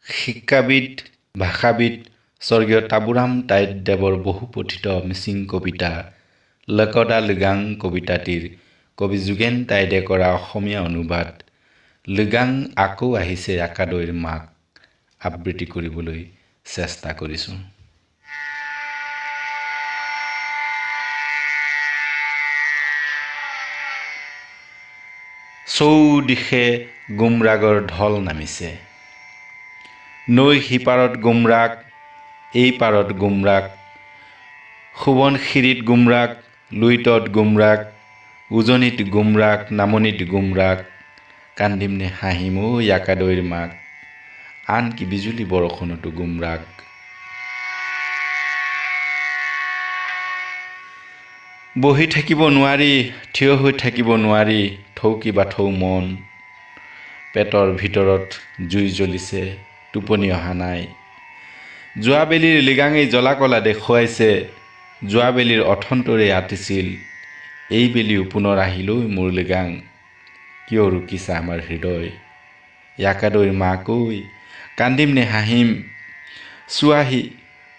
শিক্ষাবিদ ভাষাবিদ স্বৰ্গীয় তাবুৰাম তাইদেৱৰ বহুপঠিত মিচিং কবিতা লকডা লুগাং কবিতাটিৰ কবি যোগেন তাইদে কৰা অসমীয়া অনুবাদ লুগাং আকৌ আহিছে একাদৈৰ মাক আবৃত্তি কৰিবলৈ চেষ্টা কৰিছোঁ। চৌদিশে গুমৰাগৰ ঢল নামিছে, নৈ সিপাৰত গুমৰাগ, এই পাৰত গুমৰাগ, সোৱণশিৰিত গুমৰাগ, লুইতত গুমৰাগ, উজনিত গুমৰাগ, নামনিত গুমৰাগ, কান্দিম নে হাঁহিম ঐ একাদৈৰ মাক, আনকি বিজুলী বৰষুণতো গুমৰাগ। বহি থাকিব নোৱাৰি, থিয় হৈ থাকিব নোৱাৰি, থৌকি বাথৌ মন, পেটৰ ভিতৰত জুই জ্বলিছে, টোপনি অহা নাই। যোৱাবেলিৰ লিগাঙেই জ্বলা-কলা দেখুৱাইছে, যোৱাবেলিৰ অথন্তৰে আতিছিল, এইবেলিও পুনৰ আহিল ঐ মোৰ লিগাং, কিয় ৰুকিছা আমাৰ হৃদয়, একাদৈৰ মাক ঐ, কান্দিম নে হাঁহিম, চোৱাহি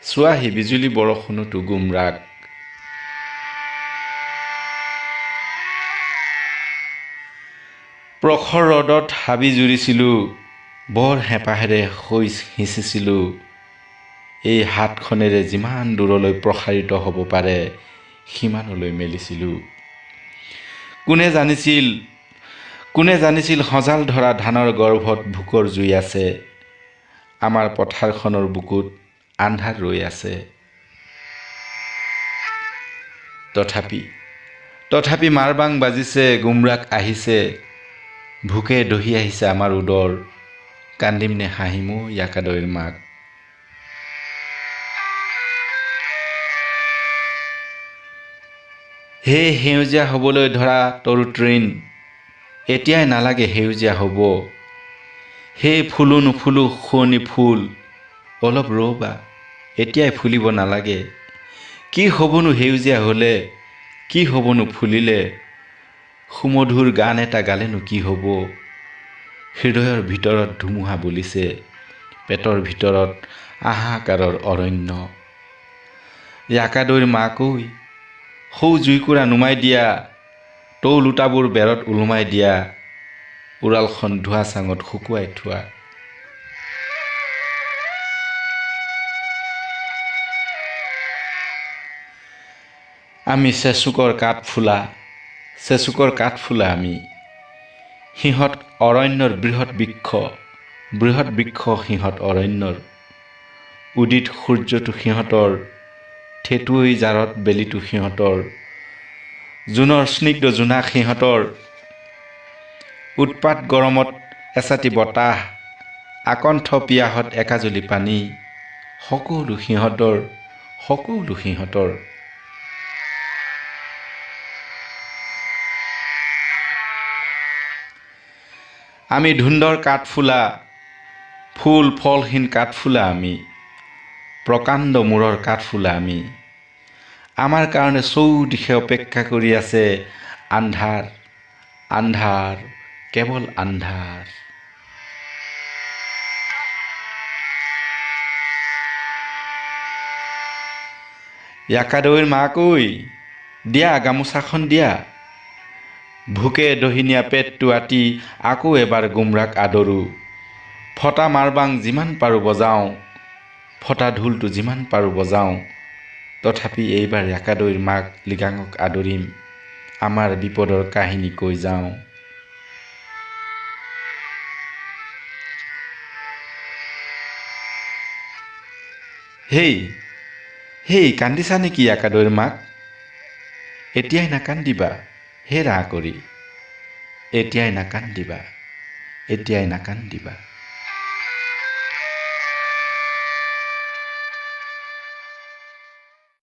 চোৱাহি বিজুলী বৰষুণতো গুমৰাগ। প্ৰখৰ ৰ'দত হাবি জুৰিছিলোঁ, বৰ হেঁপাহেৰে হৈ সিঁচিছিলোঁ, এই হাতখনেৰে যিমান দূৰলৈ প্ৰসাৰিত হ'ব পাৰে সিমানলৈ মেলিছিলোঁ। কোনে জানিছিল সজাল ধৰা ধানৰ গৰ্ভত ভোকৰ জুই আছে, আমাৰ পথাৰখনৰ বুকুত আন্ধাৰ ৰৈ আছে। তথাপি মাৰবাং বাজিছে, গুমৰাগ আহিছে, ভোকে দহি আহিছে আমাৰ উদৰ, কান্দিম নে হাঁহিম ঐ একাদৈৰ মাক। হে সেউজীয়া হ'বলৈ ধৰা তৰু তৃণ, এতিয়াই নালাগে সেউজীয়া হ'ব, হে ফুলো নুফুলো শুৱনি ফুল, অলপ ৰ'বা এতিয়াই ফুলিব নালাগে, কি হ'বনো সেউজীয়া হ'লে, কি হ'বনো ফুলিলে, সুমধুৰ গান এটা গালেনো কি হ'ব, হৃদয়ৰ ভিতৰত ধুমুহা বলিছে, পেটৰ ভিতৰত হাহাকাৰৰ অৰণ্য। একাদৈৰ মাক ঐ, সৌ জুইকুৰা নুমাই দিয়া, তৌ লোটাবোৰ বেৰত ওলোমাই দিয়া, উৰালখন ধোঁৱা চাঙত শুকুৱাই থোৱা। আমি চেচুকৰ কাঠফুলা আমি, সিহঁত অৰণ্যৰ বৃহৎ বৃক্ষ সিহঁত অৰণ্যৰ, উদিত সূৰ্যটো সিহঁতৰ, থেতুৱৈ জাৰত বেলিটো সিহঁতৰ, জোনৰ স্নিগ্ধ জোনাক সিহঁতৰ, উৎপাত গৰমত এচাটি বতাহ, আকণ্ঠ পিয়াহত একাজলি পানী, সকলো সিহঁতৰ। আমি ধুন্দৰ কাঠফুলা, ফুল ফলহীন কাঠফুলা আমি, প্ৰকাণ্ড মূৰৰ কাঠফুলা আমি, আমাৰ কাৰণে চৌদিশে অপেক্ষা কৰি আছে আন্ধাৰ, কেৱল আন্ধাৰ। একাদৈৰ মাক ঐ, দিয়া গামোচাখন দিয়া, ভোকে দহিনীয়া পেটটো আতি আকৌ এবাৰ গুমৰাগ আদৰো, ফটা মাৰবাং যিমান পাৰোঁ বজাওঁ, ফটা ঢোলটো যিমান পাৰোঁ বজাওঁ, তথাপি এইবাৰ একাদৈৰ মাক লিগাঙক আদৰিম, আমাৰ বিপদৰ কাহিনী কৈ যাওঁ। হেই কান্দিছা নেকি একাদৈৰ মাক, এতিয়াই নাকান্দিবা হেৰা কৰি, এতিয়াই নাকান্দিবা।